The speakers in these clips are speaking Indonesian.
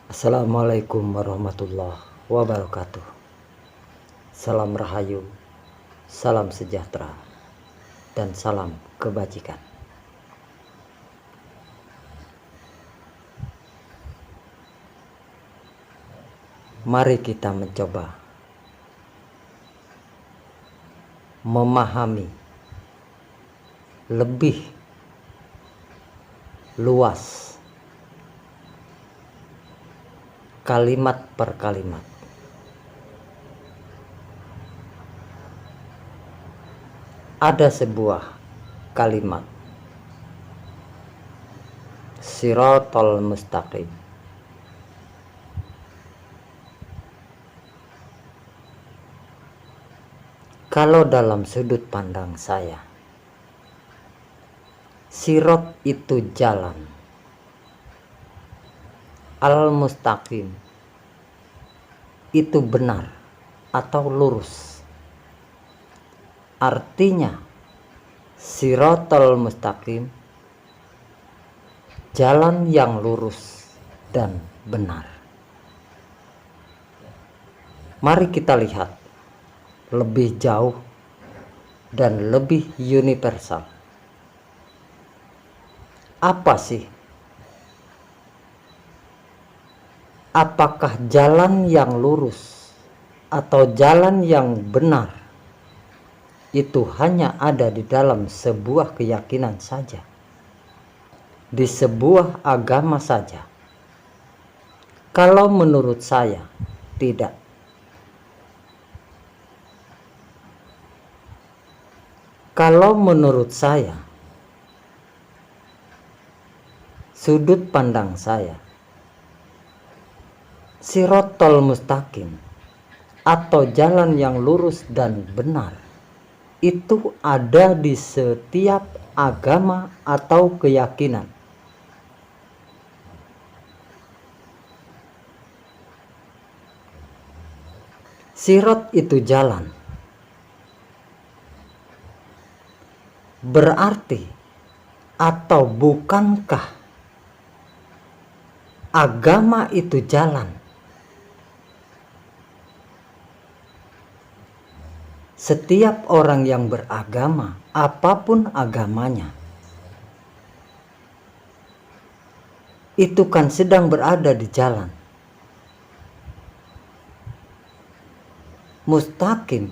Assalamualaikum warahmatullahi wabarakatuh. Salam rahayu, salam sejahtera, dan salam kebajikan. Mari kita mencoba memahami lebih luas kalimat per kalimat. Ada sebuah kalimat Shiratal Mustaqim. Kalau dalam sudut pandang saya, sirat itu jalan, al-mustaqim itu benar atau lurus. Artinya Shiratal Mustaqim, jalan yang lurus dan benar. Mari kita lihat lebih jauh dan lebih universal. Apa sih? Apakah jalan yang lurus atau jalan yang benar itu hanya ada di dalam sebuah keyakinan saja, di sebuah agama saja? Kalau menurut saya, tidak. Kalau menurut saya, sudut pandang saya, Shiratal Mustaqim atau jalan yang lurus dan benar itu ada di setiap agama atau keyakinan. Sirat itu jalan. Berarti atau bukankah agama itu jalan? Setiap orang yang beragama, apapun agamanya, itu kan sedang berada di jalan mustaqim,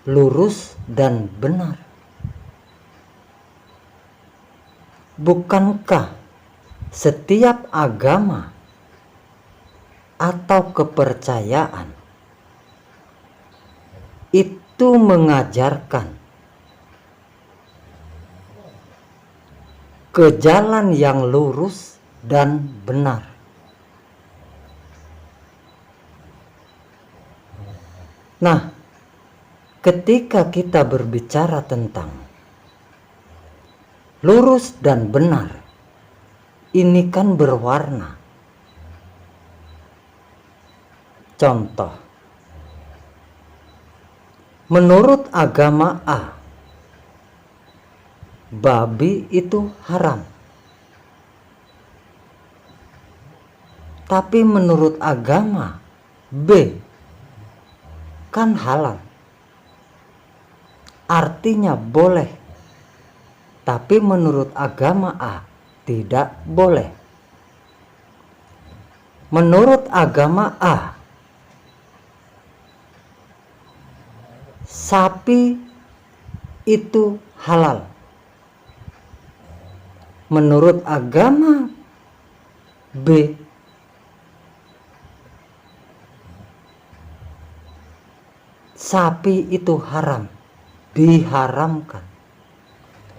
lurus dan benar. Bukankah setiap agama atau kepercayaan itu mengajarkan ke jalan yang lurus dan benar? Nah, ketika kita berbicara tentang lurus dan benar, ini kan berwarna. Contoh, menurut agama A, babi itu haram. Tapi menurut agama B, kan halal. Artinya boleh. Tapi menurut agama A, tidak boleh. Menurut agama A, sapi itu halal. Menurut agama B, sapi itu haram, diharamkan.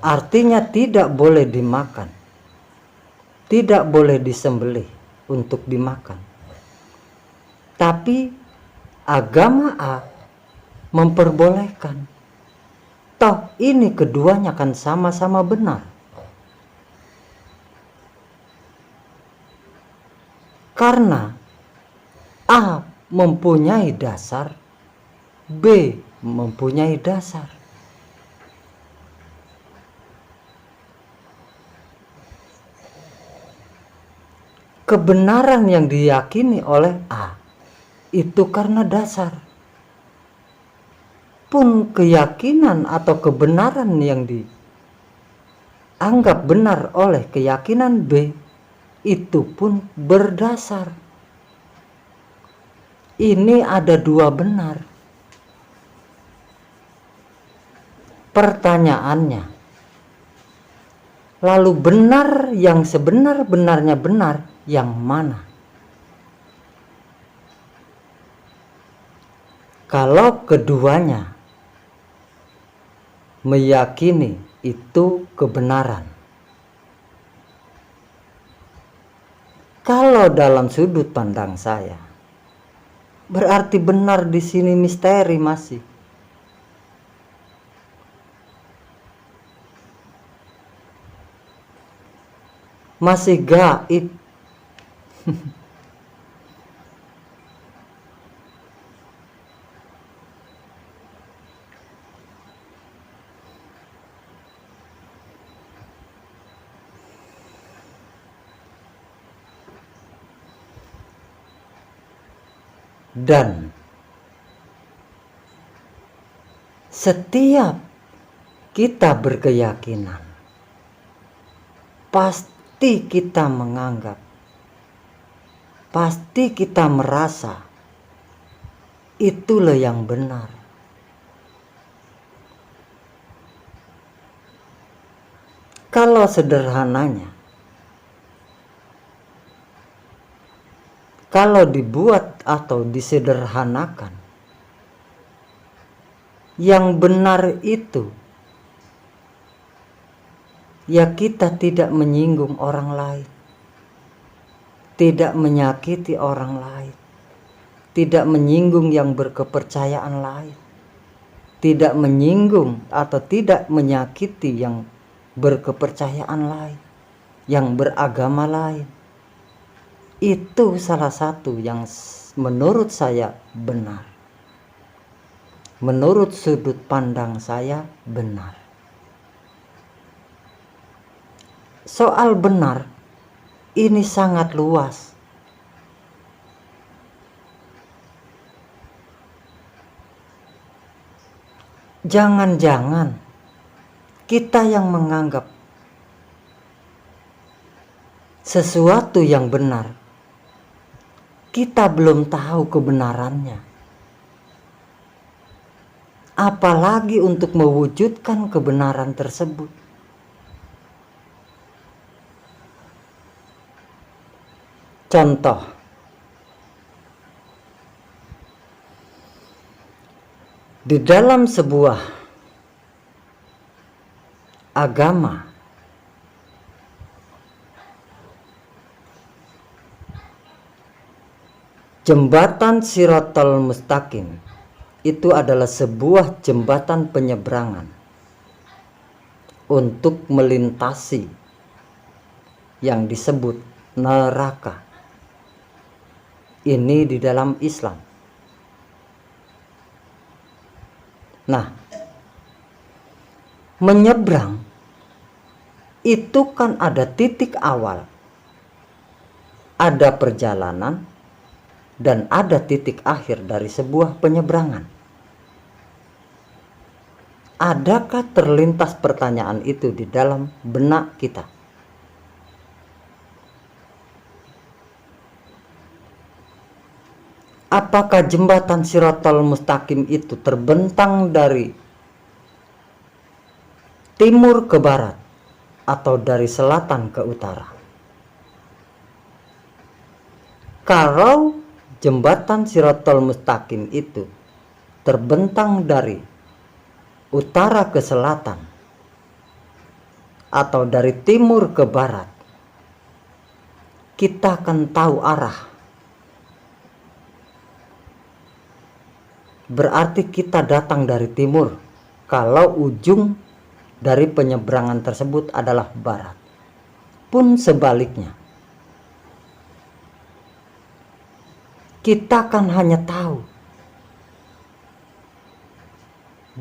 Artinya tidak boleh dimakan, tidak boleh disembelih untuk dimakan. Tapi agama A memperbolehkan. Toh ini keduanya kan sama-sama benar. Karena A mempunyai dasar, B mempunyai dasar. kebenaran yang diyakini oleh A itu karena dasar. Pun keyakinan atau kebenaran yang dianggap benar oleh keyakinan B itu pun berdasar. Ini ada dua benar. Pertanyaannya, lalu benar yang sebenar-benarnya benar yang mana? Kalau keduanya meyakini itu kebenaran, kalau dalam sudut pandang saya, berarti benar di sini misteri masih gaib. Dan setiap kita berkeyakinan, pasti kita menganggap, pasti kita merasa itulah yang benar. Kalau sederhananya, kalau dibuat atau disederhanakan, yang benar itu ya kita tidak menyinggung orang lain, tidak menyakiti orang lain, tidak menyinggung yang berkepercayaan lain, tidak menyinggung atau tidak menyakiti yang berkepercayaan lain, yang beragama lain. Itu salah satu yang menurut saya benar. Menurut sudut pandang saya benar. Soal benar ini sangat luas. Jangan-jangan kita yang menganggap sesuatu yang benar, kita belum tahu kebenarannya. Apalagi untuk mewujudkan kebenaran tersebut. Contoh, di dalam sebuah agama, jembatan Shiratal Mustaqim itu adalah sebuah jembatan penyeberangan untuk melintasi yang disebut neraka. Ini di dalam Islam. Nah, menyeberang itu kan ada titik awal, ada perjalanan, dan ada titik akhir dari sebuah penyeberangan. Adakah terlintas pertanyaan itu di dalam benak kita? Apakah jembatan Shiratal Mustaqim itu terbentang dari timur ke barat atau dari selatan ke utara? Kalau jembatan Shiratal Mustaqim itu terbentang dari utara ke selatan atau dari timur ke barat, kita akan tahu arah. Berarti kita datang dari timur kalau ujung dari penyeberangan tersebut adalah barat. Pun sebaliknya, kita akan hanya tahu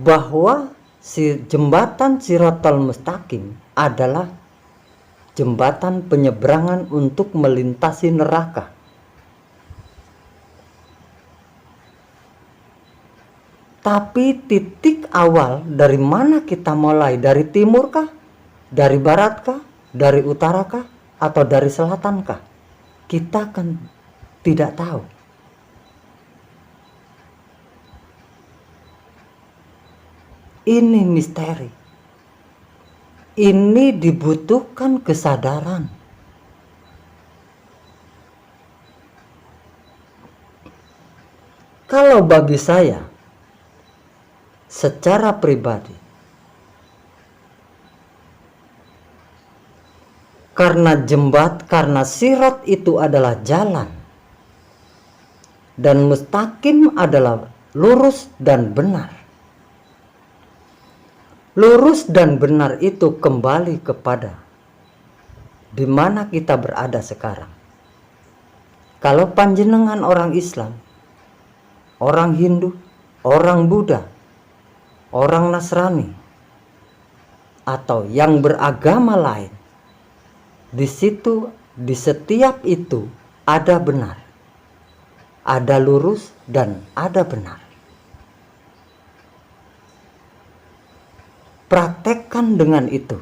bahwa si jembatan Shiratal Mustaqim adalah jembatan penyeberangan untuk melintasi neraka. Tapi titik awal dari mana kita mulai? Dari timur kah? Dari barat kah? Dari utara kah? Atau dari selatan kah? Kita kan tidak tahu. Ini misteri. Ini dibutuhkan kesadaran. Kalau bagi saya, secara pribadi, karena sirat itu adalah jalan, dan mustaqim adalah lurus dan benar. Lurus dan benar itu kembali kepada di mana kita berada sekarang. Kalau panjenengan orang Islam, orang Hindu, orang Buddha, orang Nasrani, atau yang beragama lain, di situ, di setiap itu ada benar, ada lurus dan ada benar. Praktekkan dengan itu.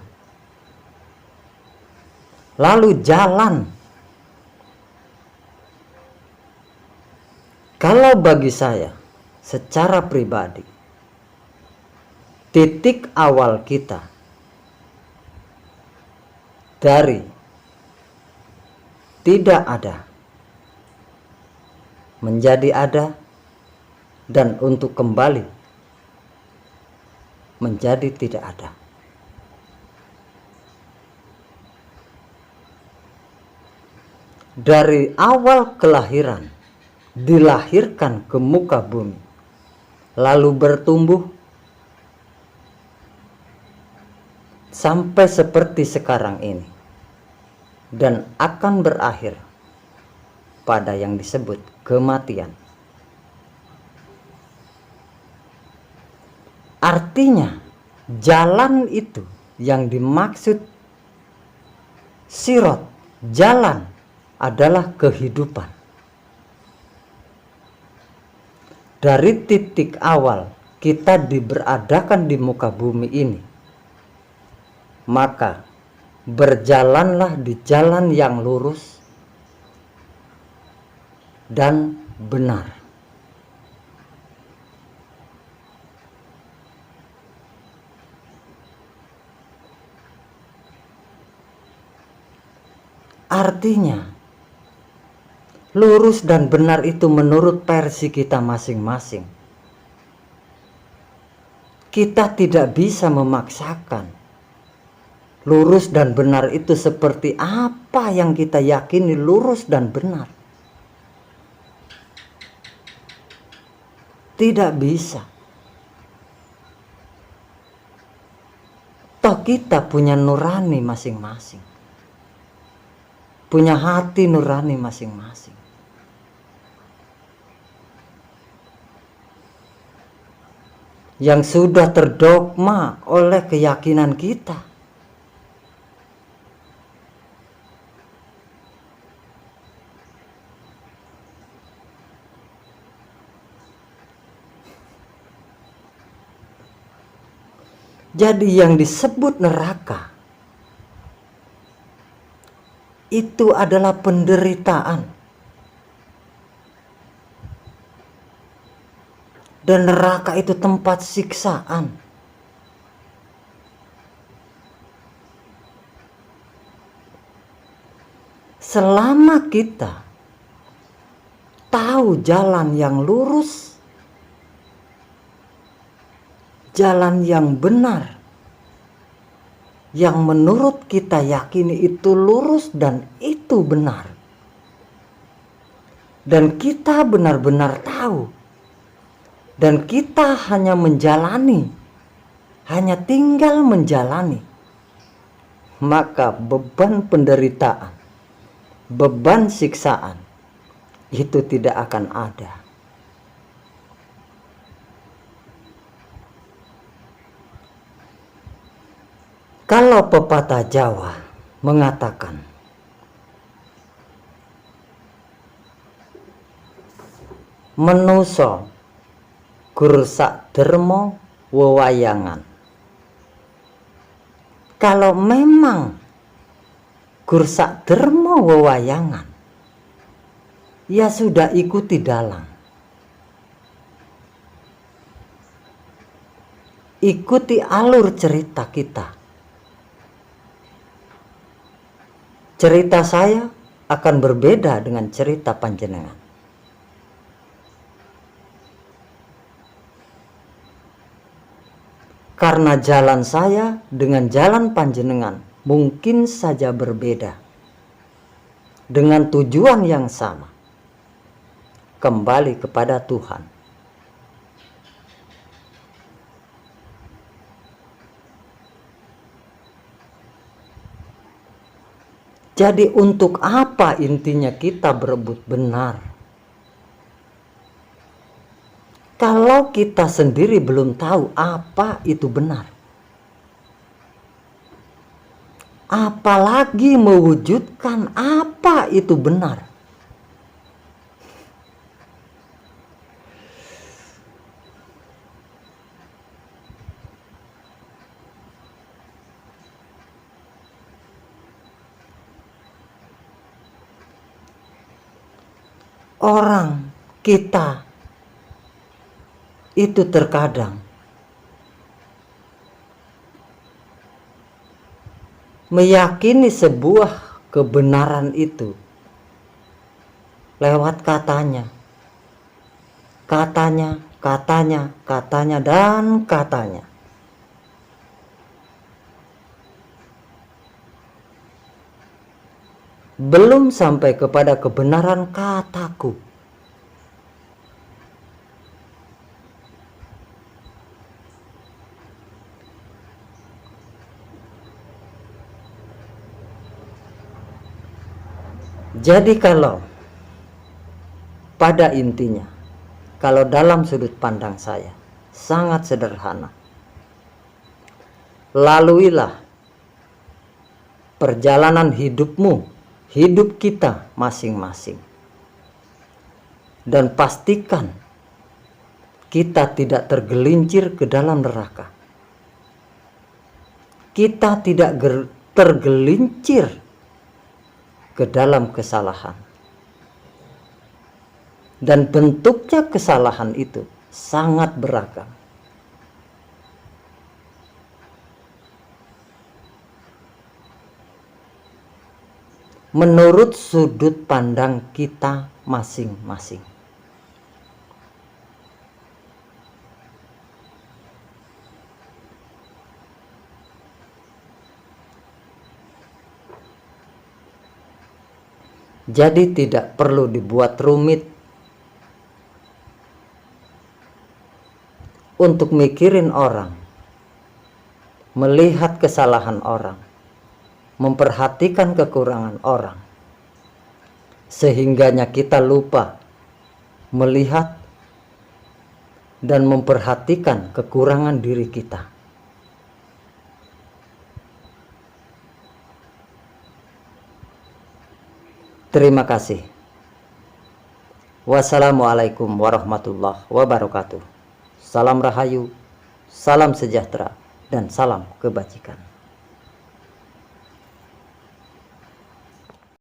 Lalu jalan. Kalau bagi saya, secara pribadi, titik awal kita dari tidak ada menjadi ada, dan untuk kembali menjadi tidak ada. Dari awal kelahiran, dilahirkan ke muka bumi, lalu bertumbuh sampai seperti sekarang ini, dan akan berakhir pada yang disebut kematian. Artinya, jalan itu yang dimaksud sirat, jalan adalah kehidupan. Dari titik awal kita diberadakan di muka bumi ini, maka berjalanlah di jalan yang lurus dan benar. Artinya, lurus dan benar itu menurut versi kita masing-masing. Kita tidak bisa memaksakan. Lurus dan benar itu seperti apa yang kita yakini lurus dan benar. Tidak bisa. Toh kita punya nurani masing-masing. Punya hati nurani masing-masing. Yang sudah terdogma oleh keyakinan kita. Jadi yang disebut neraka itu adalah penderitaan. Dan neraka itu tempat siksaan. Selama kita tahu jalan yang lurus, jalan yang benar, yang menurut kita yakini itu lurus dan itu benar, dan kita benar-benar tahu, dan kita hanya menjalani, hanya tinggal menjalani, maka beban penderitaan, beban siksaan itu tidak akan ada. Kalau pepatah Jawa mengatakan, menuso gur sakderma wewayangan. Kalau memang gur sakderma wewayangan, ya sudah ikuti dalang. Ikuti alur cerita kita. Cerita saya akan berbeda dengan cerita panjenengan. Karena jalan saya dengan jalan panjenengan mungkin saja berbeda. Dengan tujuan yang sama. Kembali kepada Tuhan. Jadi untuk apa intinya kita berebut benar? Kalau kita sendiri belum tahu apa itu benar. Apalagi mewujudkan apa itu benar. Orang kita itu terkadang meyakini sebuah kebenaran itu lewat katanya, dan katanya. Belum sampai kepada kebenaran kataku. Jadi kalau pada intinya, kalau dalam sudut pandang saya, sangat sederhana. Laluilah perjalanan hidupmu, hidup kita masing-masing. Dan pastikan kita tidak tergelincir ke dalam neraka. Kita tidak tergelincir ke dalam kesalahan. Dan bentuknya kesalahan itu sangat beragam. Menurut sudut pandang kita masing-masing. Jadi tidak perlu dibuat rumit untuk mikirin orang, melihat kesalahan orang, memperhatikan kekurangan orang, sehingganya kita lupa melihat dan memperhatikan kekurangan diri kita. Terima kasih. Wassalamualaikum warahmatullahi wabarakatuh. Salam rahayu, salam sejahtera, dan salam kebajikan.